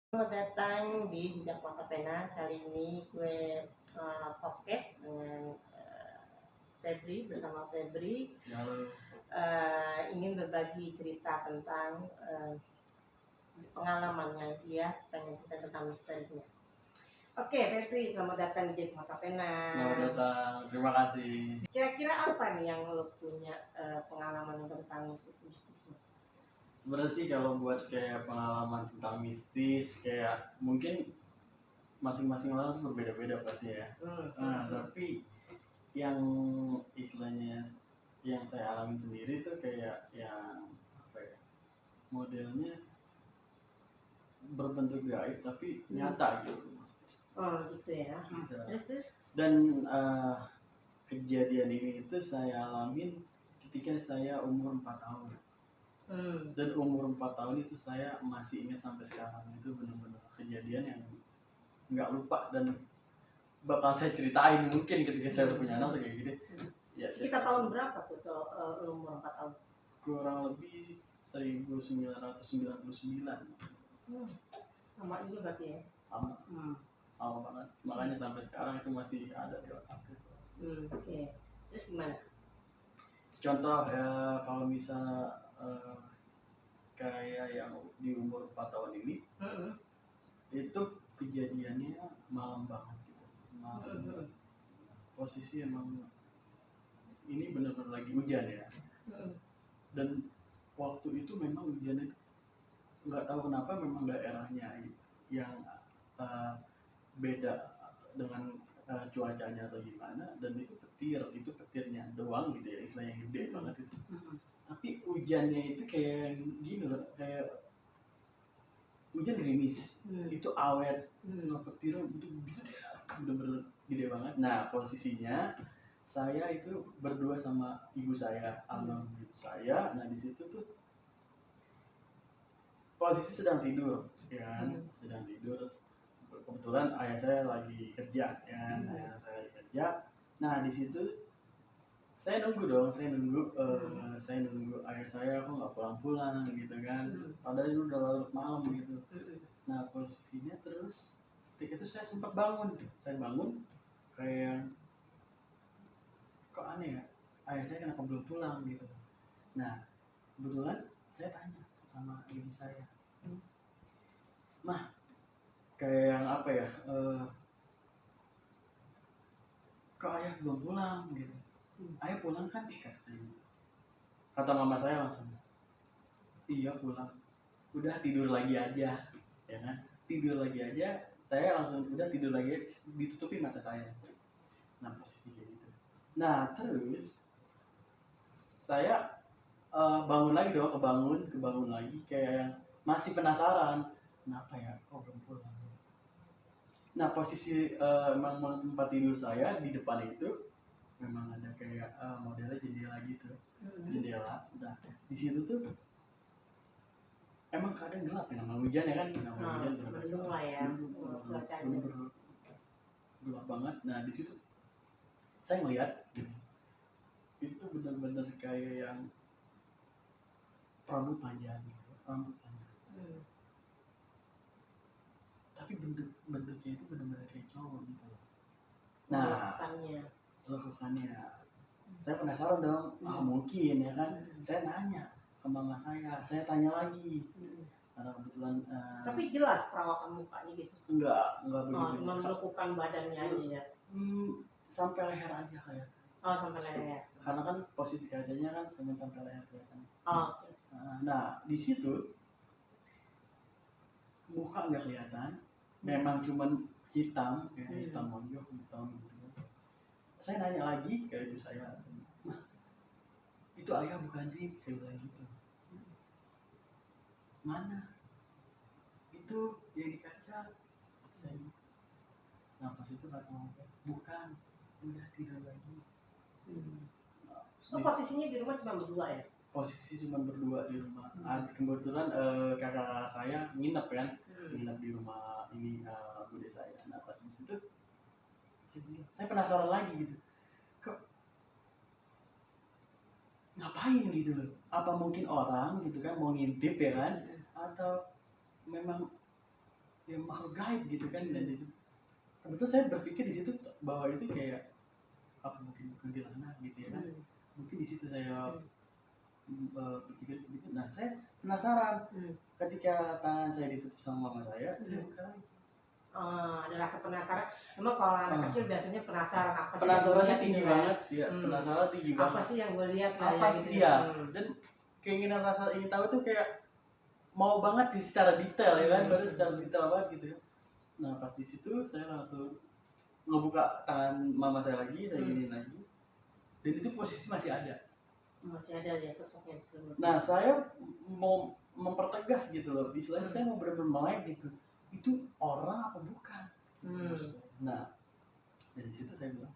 Selamat datang di Jejak Kota Pena. Kali ini gue podcast dengan Febri, bersama Febri. Halo. Ingin berbagi cerita tentang pengalamannya dia, pengen cerita tentang misterinya. Oke, Febri, selamat datang di Jejak Kota Pena. Selamat datang, terima kasih. Kira-kira apa nih yang lo punya pengalaman tentang mistis-mistisnya? Sebenarnya sih kalau buat kayak pengalaman tentang mistis, kayak mungkin masing-masing orang tuh berbeda-beda pasti ya. Tapi yang istilahnya yang saya alami sendiri tuh kayak yang apa ya, modelnya berbentuk gaib tapi nyata gitu. Oh gitu ya. Terus? Dan kejadian ini itu saya alamin ketika saya umur 4 tahun. Dan umur 4 tahun itu saya masih ingat sampai sekarang. Itu benar-benar kejadian yang nggak lupa dan bakal saya ceritain mungkin ketika saya udah punya anak tuh kayak gitu. Ya, sekitar tahun berapa tuh umur 4 tahun? Kurang lebih 1999. Lama juga berarti ya? Lama banget. Makanya sampai sekarang itu masih ada di otakku. Oke. Terus gimana? Contoh ya, kalau misalnya kayak yang di umur 4 tahun ini, itu kejadiannya malam banget gitu. Malam. Posisi emang ini benar-benar lagi hujan ya. Dan waktu itu memang hujan itu nggak tahu kenapa memang daerahnya yang beda dengan cuacanya atau gimana, dan itu petirnya doang gitu ya, istilahnya gede banget itu. Tapi hujannya itu kayak gini loh, kayak hujan gerimis, itu awet, petirnya bener-bener gede banget. Nah posisinya saya itu berdua sama ibu saya, almarhum ibu saya. Nah di situ tuh posisi sedang tidur, ya kan? Sedang tidur. Kebetulan ayah saya lagi kerja, ya kan? Ayah saya lagi kerja. Nah di situ saya nunggu ayah saya kok nggak pulang-pulang gitu kan? Padahal itu udah larut malam gitu. Nah posisinya terus ketika itu saya sempat bangun, kayak kok aneh ya, ayah saya kenapa belum pulang gitu. Nah kebetulan saya tanya sama ibu saya, mah kayak yang apa ya, kok ayah belum pulang gitu. Ayah pulang kan, kata mama saya langsung, iya pulang, udah tidur lagi aja, ya kan, tidur lagi aja. Saya langsung udah tidur lagi, ditutupin mata saya. Nah pasti kayak gitu. Nah terus saya bangun lagi dong, kebangun lagi kayak yang masih penasaran, kenapa ya kok belum pulang. Nah posisi emang tempat tidur saya di depan itu memang ada kayak modelnya jendela gitu, jendela. Nah di situ tuh emang kadang gelap ya, namanya hujan ya kan, hujan mendung lah ya, cuacanya gelap banget. Nah di situ saya melihat gitu, itu benar-benar kayak yang rambut panjang gitu, tapi bentuknya itu benar-benar kayak cowok gitu. Nah lekukannya saya penasaran dong, mungkin ya kan. Saya nanya ke mama saya tanya lagi, karena kebetulan tapi jelas perawakan mukanya gitu? Enggak begitu, cuma melekukan badannya aja ya? Sampai leher aja kayak. Sampai leher, karena kan posisi kacanya kan sampai leher kelihatan. Okay. Nah di situ muka nggak kelihatan, memang cuman hitam, kayak hitam monjok, hitam gitu. Saya nanya lagi ke ibu saya, mah itu ayah bukan sih? Saya bilang gitu. Mana? Itu yang di kaca. Nah pas itu kata mama, bukan, udah tidur lagi. Posisinya di rumah cuma berdua ya? Posisi cuma berdua di rumah. Kebetulan kakak saya nginep kan, nginep di rumah ini bude saya. Nah pas di situ saya penasaran lagi gitu, kok ngapain gitu loh? Apa mungkin orang gitu kan mau ngintip ya kan? Atau memang ya makhluk gaib gitu kan. Dan di situ kebetulan saya berpikir di situ bahwa itu kayak apa, mungkin kuntilanak gitu ya kan. Mungkin di situ saya berpikir gitu. Nah saya penasaran ketika tangan saya ditutup sama mama saya buka lagi. Ada rasa penasaran. Emang kalau anak kecil biasanya penasaran apa sih? Penasarannya tinggi banget, ya. Penasaran tinggi banget. Apa sih yang gue lihat? Apa sih dia? Dan keinginan rasa ingin tahu itu kayak mau banget sih secara detail ya kan, baru secara detail banget gitu ya. Nah pas di situ saya langsung ngebuka tangan mama saya lagi, saya giniin lagi, dan itu posisi masih ada. Masih ada ya sosoknya tersebut. Nah saya mau mempertegas gitu loh, istilahnya saya mau benar-benar melek gitu. Itu orang apa bukan? Nah dari situ saya bilang,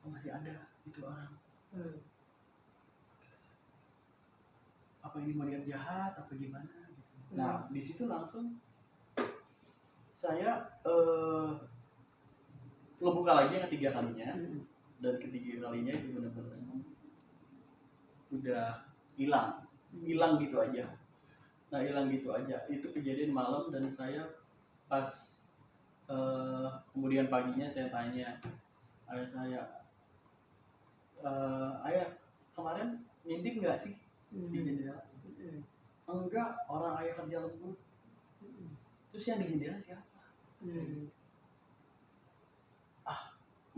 oh masih ada itu orang. Apa ini mau lihat jahat apa gimana gitu. Nah di situ langsung saya ngebuka lagi yang ketiga kalinya. Dan ketiga kalinya itu benar-benar udah hilang gitu aja. Nah hilang gitu aja, itu kejadian malam. Dan saya pas kemudian paginya saya tanya ayah saya, ayah kemarin ngintip nggak sih di jendela? Enggak, orang ayah kerja lembur. Terus yang di jendela siapa?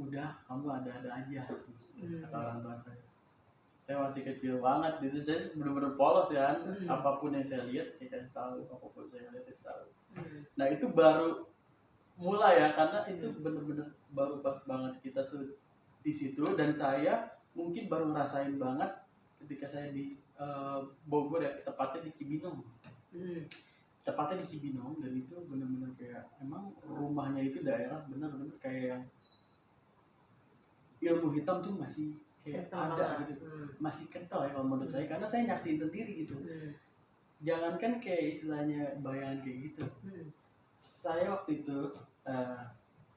Udah, kamu ada-ada aja, kata orang tua saya. Saya masih kecil banget gitu, saya benar-benar polos ya. Apapun yang saya lihat saya kasih tahu, apapun saya lihat saya tahu. Nah itu baru mulai ya, karena itu benar-benar baru pas banget kita tuh di situ. Dan saya mungkin baru ngerasain banget ketika saya di Bogor ya, tepatnya di Cibinong. Tepatnya di Cibinong, dan itu benar-benar kayak emang rumahnya itu daerah benar-benar kayak yang ilmu hitam tuh masih kayak kental ada gitu. Masih kental ya kalau menurut saya, karena saya nyaksiin sendiri gitu. Jangankan kayak istilahnya bayangan kayak gitu. Saya waktu itu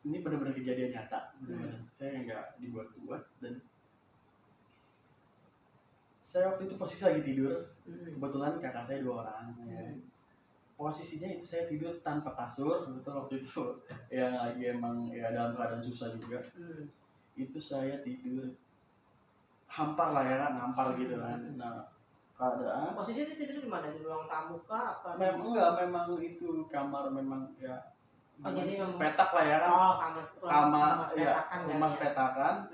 ini benar-benar kejadian nyata, benar-benar saya nggak dibuat-buat. Dan saya waktu itu posisi lagi tidur, kebetulan kakak saya 2 orang ya. Posisinya itu saya tidur tanpa kasur, kebetulan waktu itu yang lagi emang ya dalam keadaan susah juga. Itu saya tidur hampar lah ya kan, hampar gitu kan. Nah keadaan posisinya tidur di mana, di ruang tamu kah apa? Memang itu kamar memang ya. Jadi petak lah ya kan. Kamar ya, rumah petakan.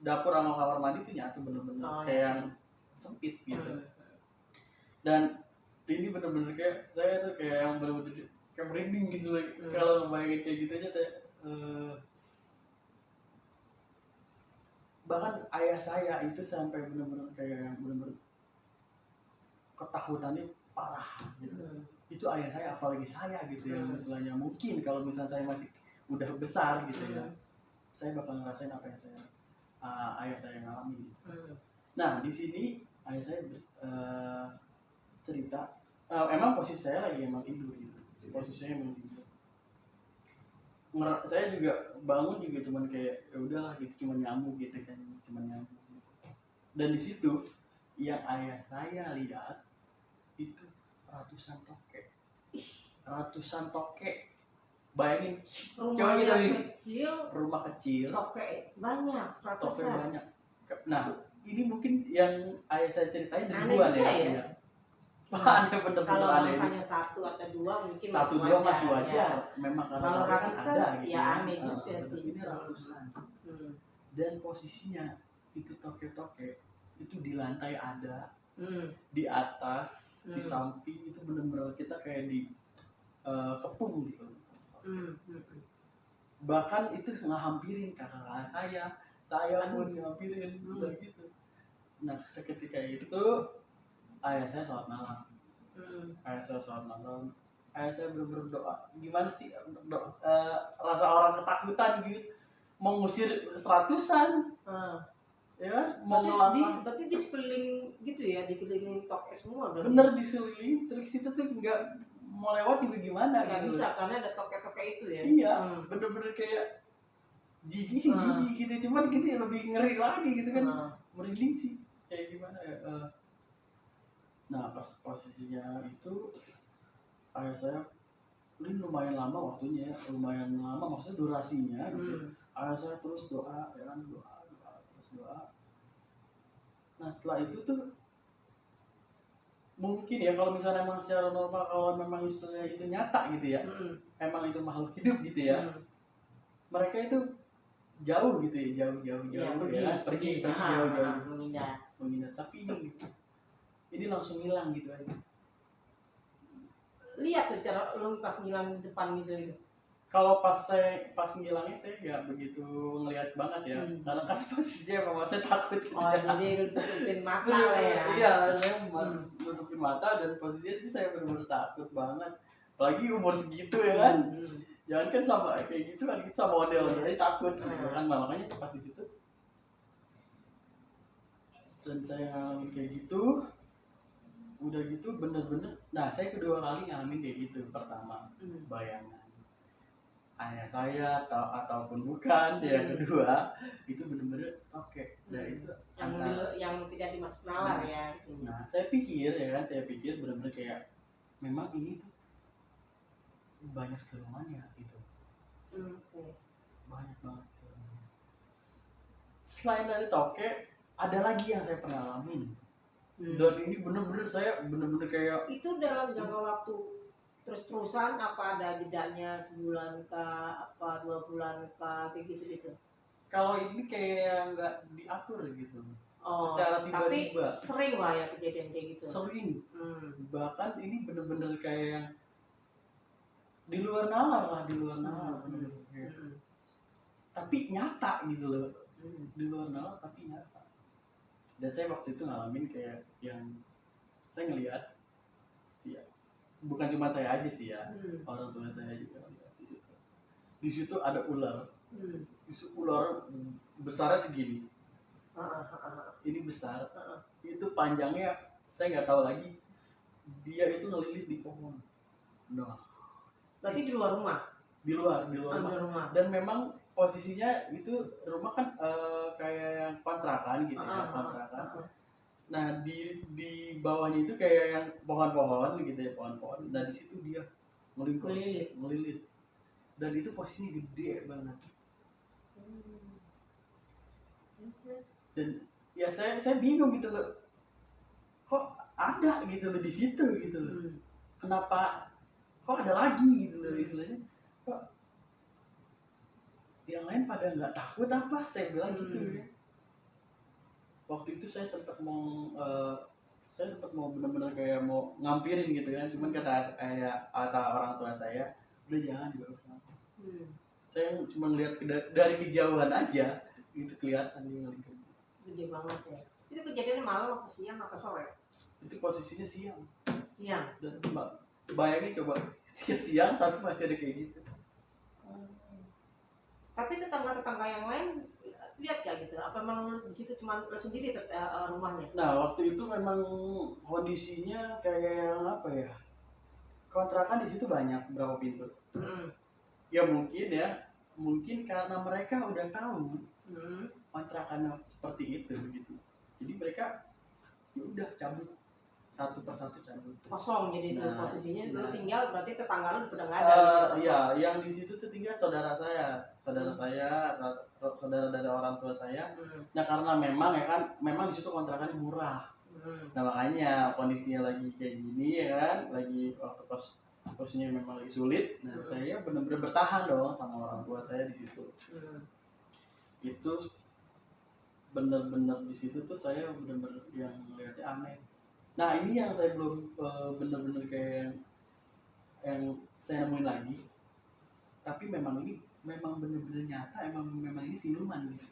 Dapur sama kamar mandi itu nyatu bener-bener kayak yang sempit gitu. Dan ini bener-bener kayak saya tuh kayak yang bener-bener kayak merinding gitu kalau ngebayangin kayak gitu aja teh. Bahkan ayah saya itu sampai benar-benar kayak yang benar-benar ketakutannya parah gitu. Itu ayah saya, apalagi saya gitu yang misalnya mungkin kalau misalnya saya masih udah besar gitu ya, saya bakal ngerasain apa yang ayah saya ngalami gitu. Nah di sini ayah saya cerita, emang posisi saya lagi emang tidur gitu, posisinya emang tidur. Saya juga bangun juga cuman kayak ya udahlah gitu, cuman nyamuk gitu kan, cuman nyamuk gitu. Dan di situ yang ayah saya lihat itu ratusan tokek. Bayangin rumah kecil, rumah kecil tokek banyak, ratusan. Nah ini mungkin yang ayah saya ceritain ribuan ya. Aneh bener-bener kalau aneh. misalnya 1 atau 2 mungkin masih wajar. Ya. Memang kalau ratusan ada, gitu ya aneh juga sih. Ini ratusan. Dan posisinya itu tokek-tokek itu di lantai ada, di atas, di samping itu bener-bener kita kayak di kepung gitu. Bahkan itu ngehampirin kakak saya pun ngehampirin gitu. Nah seketika itu ayah saya sholat malam. Ayah saya berdoa. Gimana sih rasa orang ketakutan gitu, mau ngusir 100-an. Ya kan? Mau berarti di sekeliling gitu ya, dikelilingi tokek semua berarti. Bener diselilingi, terus kita tuh nggak mau lewat juga gimana nggak gitu. Bisa karena ada tokek-tokek itu ya. Iya, bener-bener kayak jijik gitu, cuman gitu lebih ngeri lagi gitu kan. Merinding sih, kayak gimana ya. Nah pas posisinya itu ayah saya ini lumayan lama waktunya, lumayan lama maksudnya durasinya gitu. Ayah saya terus doa, ya kan, doa terus doa. Nah setelah itu tuh mungkin ya kalau misalnya emang secara normal, kalau memang istilahnya itu nyata gitu ya, emang itu makhluk hidup gitu ya, mereka itu jauh gitu ya, jauh pergi jauh menghindar. Tapi ini langsung hilang gitu aja. Lihat tuh cara lu pas ngilang di depan gitu. Kalau pas ngilangnya saya nggak begitu ngelihat banget ya, karena kan posisinya memang saya takut gitu. Oh, jadi lu tutupin mata lah ya. Iya, saya tutupin mata dan posisinya itu saya benar-benar takut banget. Apalagi umur segitu ya kan. Jangan kan sama kayak gitu kan, kita sama model jadi takut gitu kan. Makanya pas di situ dan saya ngalamin kayak gitu, udah gitu bener-bener. Nah saya kedua kali ngalamin kayak gitu. Pertama bayangan ayah saya ataupun bukan, yang kedua itu bener-bener oke. Nah itu yang tidak dimasuk nalar ya. Nah saya pikir bener-bener kayak memang ini tuh banyak seruannya gitu. Banyak banget seruannya. Selain dari toke, ada lagi yang saya pernah alamin. Dan ini bener-bener saya bener-bener kayak itu dalam jangka waktu terus-terusan, apa ada jedanya sebulan kah, apa 2 bulan kah, kayak gitu. Kalau ini kayak nggak diatur gitu. Oh, secara tiba-tiba. Tapi sering lah ya kejadian kayak gitu. Sering. Bahkan ini bener-bener kayak yang di luar nalar. Tapi nyata gitu loh. Di luar nalar tapi nyata. Dan saya waktu itu ngalamin kayak yang saya ngelihat, ya bukan cuma saya aja sih ya, orang tua saya juga ngeliat di situ. Di situ ada ular. Ular besarnya segini. Ini besar. Itu panjangnya saya nggak tahu lagi. Dia itu ngelilit di pohon. Nah, berarti di luar rumah. Di luar rumah. Dan memang posisinya itu rumah kan kayak yang kontrakan gitu ya, kontrakan. Nah di bawahnya itu kayak yang pohon-pohon gitu ya, pohon-pohon. Dan di situ dia ngelilit. Dan itu posisinya gede banget. Dan ya saya bingung gitu loh, kok ada gitu loh di situ gitu loh. Kenapa kok ada lagi gitu loh istilahnya, kok yang lain pada nggak takut apa, saya bilang gitu ya. Waktu itu saya sempat mau benar-benar kayak mau ngampirin gitu kan, cuman kata orang tua saya udah jangan, juga usah. Saya cuma lihat dari kejauhan aja itu kelihatan dia ngelihat gede banget ya. Itu kejadiannya malam apa siang apa sore? Itu posisinya siang. Dan bayangin coba siang tapi masih ada kayak gitu. Tapi tetangga-tetangga yang lain lihat gak gitu? Apa memang di situ cuma lo sendiri rumahnya? Nah waktu itu memang kondisinya kayak apa ya? Kontrakan di situ banyak, berapa pintu? Ya mungkin karena mereka udah tahu kontrakan seperti itu gitu. Jadi mereka ya udah cabut satu persatu cabut. Kosong jadi itu posisinya. Lu tinggal berarti tetangga lu udah nggak ada. Iya, yang di situ tuh tinggal saudara saya, saudara dari orang tua saya. Nah karena memang di situ kontrakannya murah. Nah makanya kondisinya lagi kayak gini ya kan, lagi waktu posisinya memang lagi sulit. Nah saya benar-benar bertahan dong sama orang tua saya di situ. Itu benar-benar di situ tuh saya benar-benar yang melihatnya aneh. Nah ini yang saya belum benar-benar kayak yang saya nemuin lagi. Tapi memang ini memang benar-benar nyata, memang ini siluman gitu.